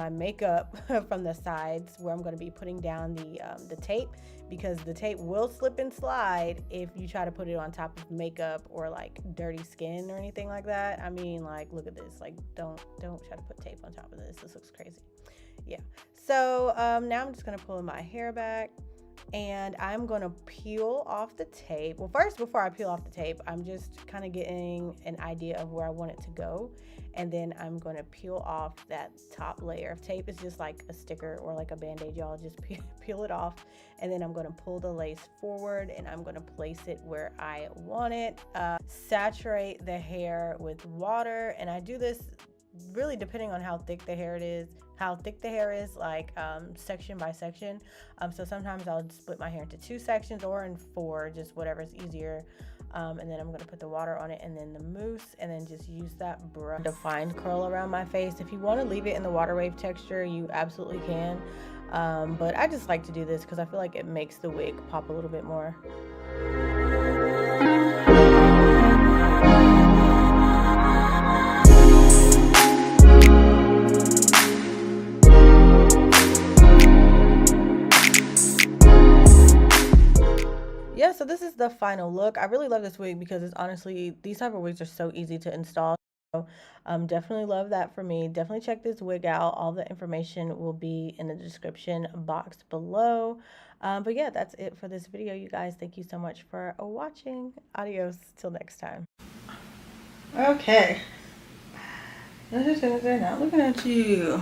my makeup from the sides where I'm going to be putting down the tape, because the tape will slip and slide if you try to put it on top of makeup or like dirty skin or anything like that. I mean, like, look at this. Like, don't try to put tape on top of this. This looks crazy. Yeah. So now I'm just going to pull my hair back, and I'm going to peel off the tape. Well, first, before I peel off the tape, I'm just kind of getting an idea of where I want it to go. And then I'm going to peel off that top layer of tape. It's just like a sticker or like a band-aid, y'all. Just peel it off. And then I'm going to pull the lace forward, and I'm going to place it where I want it. Saturate the hair with water. And I do this really depending on how thick the hair is, like section by section. So sometimes I'll split my hair into 2 sections or in 4, just whatever's easier. And then I'm going to put the water on it, and then the mousse, and then just use that brush to defined curl around my face. If you want to leave it in the water wave texture, you absolutely can. But I just like to do this because I feel like it makes the wig pop a little bit more. Yeah, so this is the final look. I really love this wig because it's honestly, these type of wigs are so easy to install. So definitely love that for me. Definitely check this wig out. All the information will be in the description box below. But yeah, that's it for this video, you guys. Thank you so much for watching. Adios till next time. Okay. They're not looking at you.